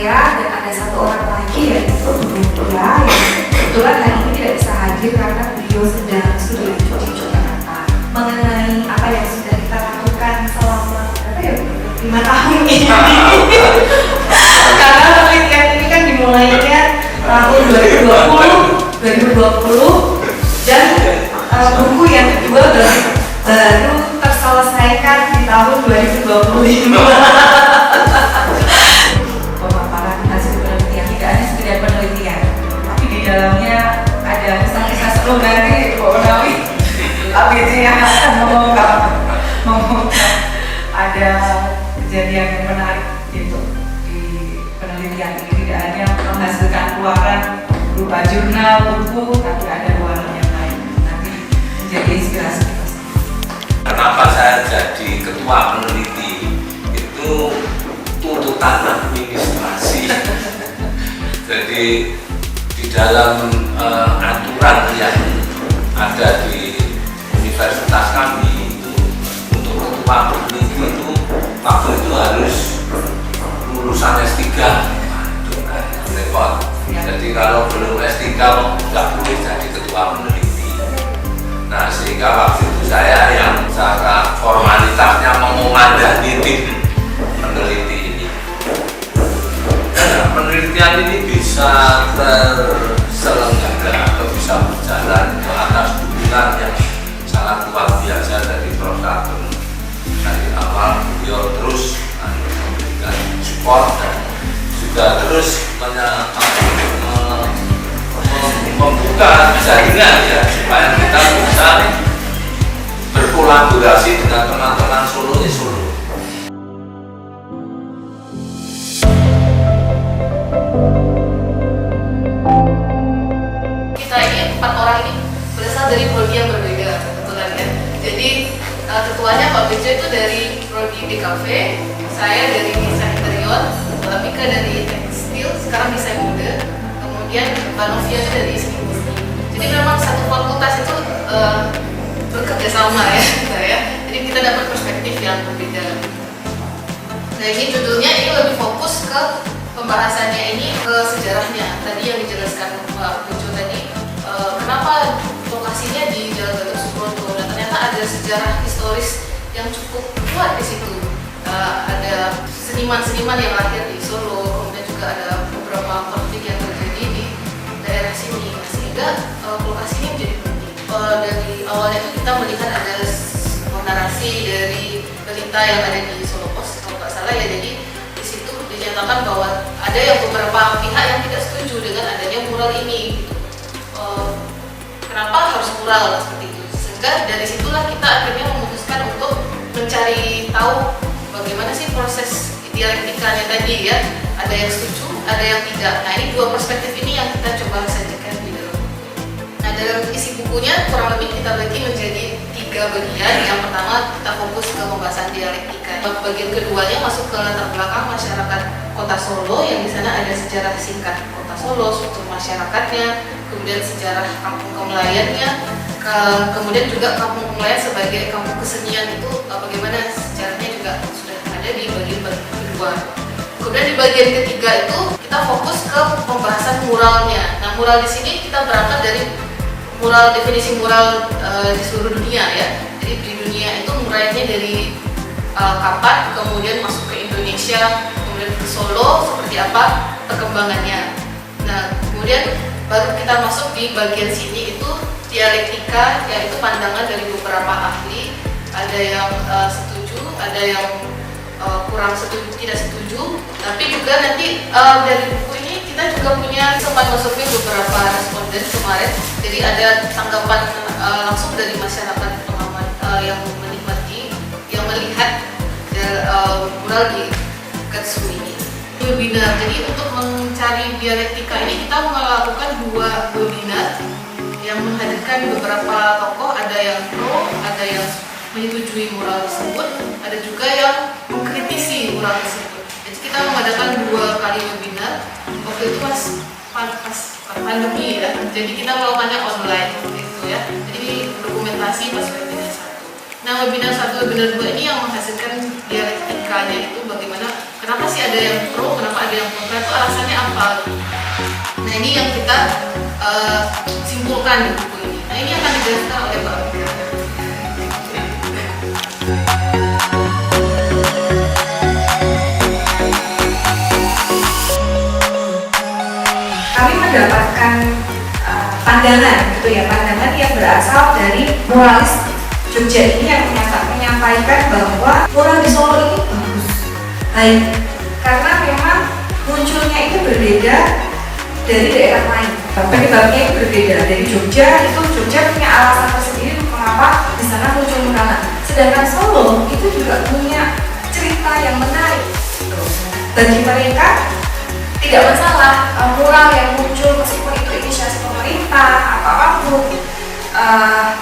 saya dan ada satu orang lagi yaitu Bu Pia yang kebetulan hari ini tidak bisa hadir karena beliau sedang studi cuci mata mengenai apa yang sudah kita lakukan selama 5 tahun ini. Karena penelitian ini kan dimulainya tahun 2020 dan buku yang kedua baru terselesaikan di tahun 2025. Pemaparan hasil penelitian tidak hanya sekedar penelitian, tapi di dalamnya ada kisah-kisah seru dari Bu Nawi. ABC yang akan mengungkap ada kejadian yang menarik gitu di penelitian ini. Tidak hanya menghasilkan keluaran berupa jurnal, buku, tapi ada keluaran yang lain. Nanti menjadi inspirasi kita. Kenapa saya jadi ketua peneliti? Itu tuntutan administrasi. Jadi di dalam aturan yang ada di universitas kami itu untuk ketua peneliti itu waktu itu harus lulusan S3. Repot. Jadi kalau belum S3 nggak boleh jadi ketua peneliti. Nah, sehingga waktu itu saya yang secara formalitasnya mengumandani tim peneliti ini. Nah, penelitian ini bisa terselenggara atau bisa berjalan ke atas dukungan yang sangat luar biasa dari Prof. Sagun. Dari awal beliau terus memberikan support dan juga terus membuka jaringan ya supaya kita bisa berkolaborasi dengan teman-teman Solo di Solo. Kita ini 4 orang ini berasal dari prodi yang berbeda kebetulan ya. Jadi ketuanya Pak Bejo itu dari prodi DKV, saya dari desain interior, Mbak Mika dari tekstil, sekarang desain mode, kemudian Mbak Novia itu dari seni musik. Jadi memang satu fakultas itu bekerja sama ya, ya. Jadi kita dapat perspektif yang berbeda. Nah ini judulnya ini lebih fokus ke pembahasannya ini ke sejarahnya. Tadi yang dijelaskan Pak Bejo tadi, kenapa lokasinya di Jalan Gatot Subroto, dan ternyata ada sejarah historis yang cukup kuat di situ. Ada seniman-seniman yang lahir di Solo, kemudian juga ada beberapa konflik yang terjadi di daerah sini, sehingga lokasi ini menjadi penting. Dari awalnya itu kita melihat ada narasi dari berita yang ada di Solo Post, kalau nggak salah ya. Jadi di situ dinyatakan bahwa ada yang beberapa pihak yang tidak setuju dengan adanya mural ini. Kenapa harus mural seperti itu? Sehingga dari situlah kita akhirnya memutuskan untuk mencari tahu bagaimana sih proses dialektikanya tadi ya. Ada yang setuju, ada yang tidak. Nah ini dua perspektif ini yang kita coba sajikan di dalam buku. Nah dalam isi bukunya kurang lebih kita bagi menjadi 3 bagian. Yang pertama kita fokus ke pembahasan dialektika. Bagian keduanya masuk ke latar belakang masyarakat Kota Solo, yang di sana ada sejarah singkat Kota Solo, struktur masyarakatnya, kemudian sejarah kampung kemelayannya, kemudian juga kampung kemelayan sebagai kampung kesenian itu bagaimana sejarahnya juga sudah ada di bagian kedua. Kemudian di bagian ketiga itu kita fokus ke pembahasan muralnya. Nah mural di sini kita berangkat dari mural, definisi mural di seluruh dunia ya. Jadi di dunia itu muralnya dari kapan, kemudian masuk ke Indonesia, kemudian ke Solo, seperti apa perkembangannya. Nah kemudian baru kita masuk di bagian sini itu dialektika, yaitu pandangan dari beberapa ahli. Ada yang setuju, ada yang kurang setuju, tidak setuju. Tapi juga nanti dari buku ini kita juga punya sempat survei beberapa responden kemarin. Jadi ada tanggapan langsung dari masyarakat pengamat yang menikmati, yang melihat mural di Katsu ini. Webinar. Jadi untuk mencari dialektika ini kita melakukan 2 webinar yang menghadirkan beberapa tokoh, ada yang pro, ada yang menyetujui mural tersebut, ada juga yang mengkritisi mural tersebut. Jadi kita mengadakan 2 kali webinar. Waktu itu pas pandemi ya, jadi kita melakukannya online gitu ya. Jadi dokumentasi pas webinar 1. Nah webinar 1, webinar 2 ini yang menghasilkan dialektikanya itu bagaimana, kenapa sih ada yang pro, kenapa ada yang kontra, itu alasannya apa. Nah ini yang kita simpulkan di buku ini. Nah ini akan dijelaskan oleh Mbak Mika. Kami mendapatkan pandangan gitu ya, pandangan yang berasal dari muralis Jogja ini yang menyampaikan bahwa mural di Solo ini bagus, baik, karena memang munculnya itu berbeda dari daerah lain. Penyebabnya itu berbeda dari Jogja. Jogja punya alasan tersendiri mengapa di sana muncul muralan. Sedangkan Solo itu juga punya cerita yang menarik. Bagi mereka tidak masalah mural yang muncul meskipun itu inisiasi pemerintah atau apapun.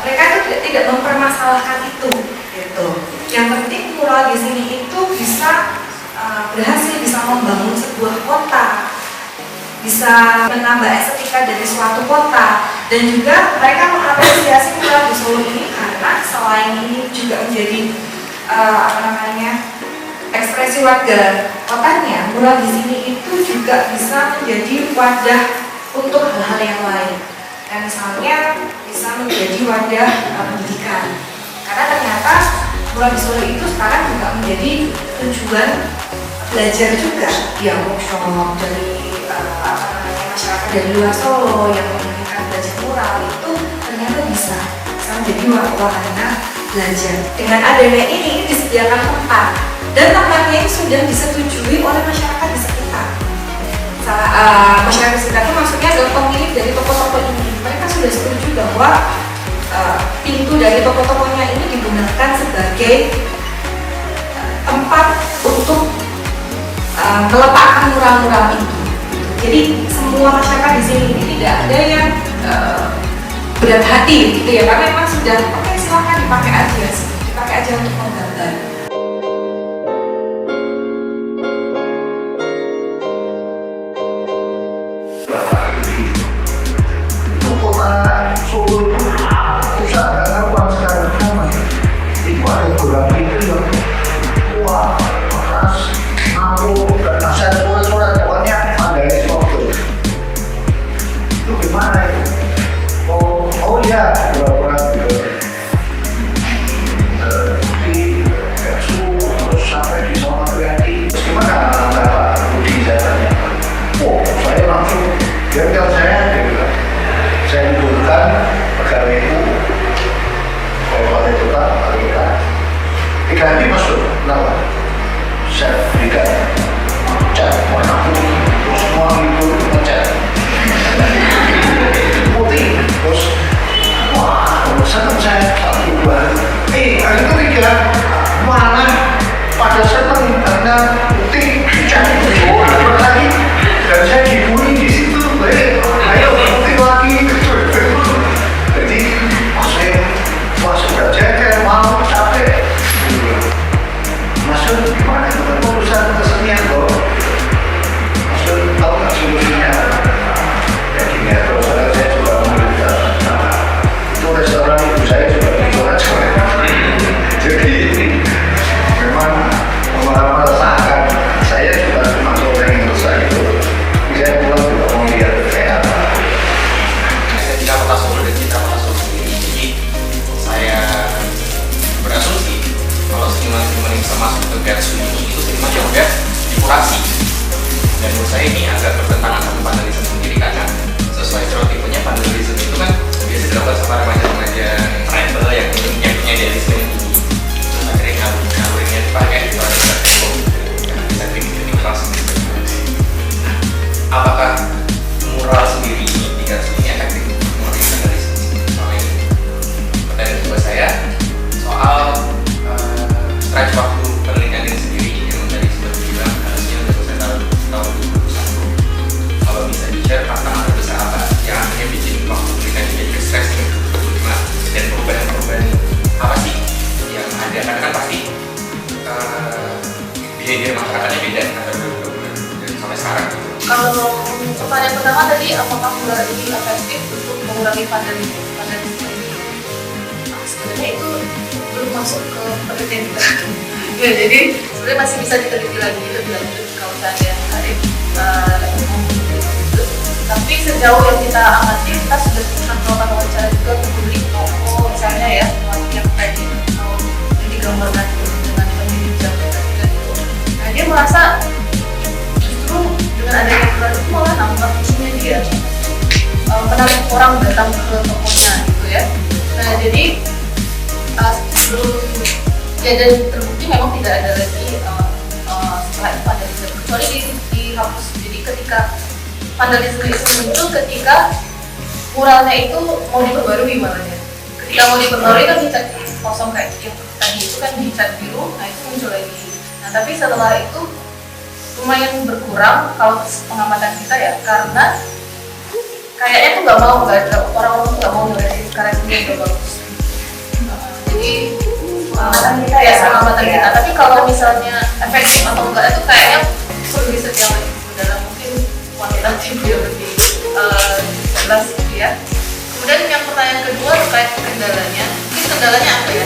Mereka itu tidak mempermasalahkan itu. Gitu. Yang penting mural di sini itu bisa berhasil bisa membangun sebuah kota, bisa menambah estetika dari suatu kota, dan juga mereka mengapresiasi mural di Solo ini karena selain ini juga menjadi ekspresi warga kotanya, mural di sini itu juga bisa menjadi wadah untuk hal-hal yang lain. Dan misalnya bisa menjadi wadah pendidikan. Karena ternyata mural di Solo itu sekarang juga menjadi tujuan belajar juga, ya workshop dari masyarakat dari luar Solo yang menginginkan belajar mural itu ternyata bisa menjadi wahana belajar. Dengan adanya ini disediakan tempat dan tempatnya ini sudah disetujui oleh masyarakat di sekitar. Masyarakat di sekitar itu maksudnya adalah pemilik dari toko-toko ini. Mereka sudah setuju bahwa pintu dari toko-tokonya ini digunakan sebagai tempat untuk meletakkan mural-mural itu. Jadi semua masyarakat di sini ini tidak ada yang berat hati gitu ya, karena memang sudah oke, silakan dipakai aja untuk menggambar. Ganti masuk, kenapa? Saya berikan cat warna putih, terus semua itu ngecat putih, terus wah, seneng saya satu dua. Hari ketiga mana pada seneng karena putih cat itu lagi, dan saya dibully di situ. Ayo putih lagi. Jadi saya sudah jengkel, mau capek. Maksud gimana itu kan urusan kesenian loh. Maksud tahu nggak solusinya? Ya gini ya, terus saya juga memberikan itu restoran ibu saya juga dijual coy. Jadi memang merasakan saya juga termasuk orang yang rusak itu. Saya pulang juga mau lihat kayak apa. Ketika kota Solo dan citra kota Solo sendiri, jadi saya berasumsi kalau seniman-seniman yang bisa masuk ke garis ini itu seniman yang udah dikurasi. Dan menurut saya ini agak bertentangan sama vandalisme sendiri, karena sesuai stereotipnya vandalisme itu kan biasa dilakukan sama remaja-remaja rebel yang punya idealisme yang tinggi, terus akhirnya ngalurinnya dipakai di pada karena bisa kritik keras. Apakah mural sendiri di garis ini efektif mengurangi vandalisme? Soal ini pertanyaan kedua saya soal stretch waktu penelitian ini sendiri yang tadi sudah dibilang harusnya sudah selesai tahun 2021. Kalau bisa di-share tantangan terbesar apa yang akhirnya bikin waktu penelitian ini jadi stres dengan 2025, dan perubahan-perubahan apa sih yang ada, karena kan pasti behavior masyarakatnya beda antara 2020 dan sampai sekarang. Kalau pertanyaan pertama tadi, apakah mural ini efektif untuk mengurangi vandalisme ini? Nah, sebenarnya itu belum masuk ke penelitian kita. Ya, jadi sebenarnya masih bisa diteliti lagi lebih lanjut kalau saya menarik. Tapi sejauh yang kita amati, kita sudah melakukan wawancara juga ke publik toko misalnya ya, yang tadi yang digambarkan dengan pemilih jabatan itu. Nah dia merasa justru dengan adanya aturan itu malah nambah isinya dia, menarik orang datang ke tokonya gitu ya. Nah jadi sebelum ya dan terbukti memang tidak ada lagi setelah itu vandalisme kecuali dihapus. Jadi ketika vandalisme itu muncul ketika muralnya itu mau diperbarui malahnya. Ketika mau diperbarui kan dicat kosong kayak yang tadi itu kan dicat biru, nah itu muncul lagi. Nah tapi setelah itu lumayan berkurang kalau pengamatan kita ya, karena kayaknya tuh nggak mau, nggak ada orang-orang tuh nggak mau ngeliatin karya seni yang bagus. Jadi pengamatan kita ya, pengamatan kita. Tapi kalau misalnya efektif atau enggak itu kayaknya perlu riset yang lebih dalam, mungkin kuantitatif yang lebih jelas gitu ya. Kemudian yang pertanyaan kedua terkait kendalanya. Mungkin kendalanya apa ya?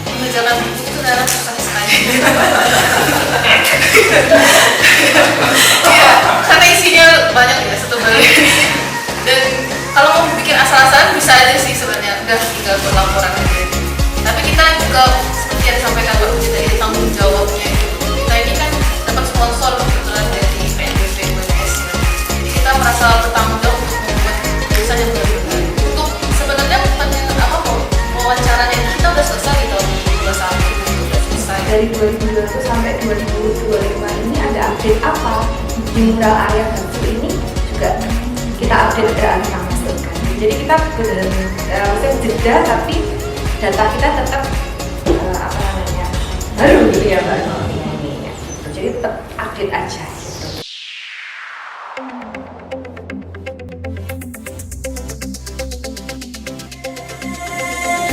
Mengerjakan buku itu adalah susah sekali. Iya, karena isinya banyak ya, satu balik. Dan kalau mau bikin asal-asalan bisa aja sih sebenarnya, udah tinggal berlaporan aja. Tapi kita juga seperti yang disampaikan Pak Uji tadi, tanggung jawabnya itu. Kita ini kan dapat sponsor kebetulan dari PNBP BPS. Jadi kita merasa bertanggung jawab untuk membuat tulisan yang benar-benar. Untuk sebenarnya wawancaranya kita udah selesai di tahun 2021, udah selesai. Dari 2021 sampai 2025 ini ada update apa di mural Arya Bakti ini juga kita update kita masukkan. Jadi kita benar-benar jeda tapi data kita tetap baru gitu ya Mbak Novi ini ya. Jadi tetap update aja gitu.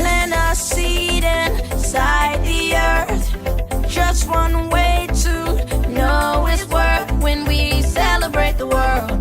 Plant a seed inside the earth. Just one way to know its worth. When we celebrate the world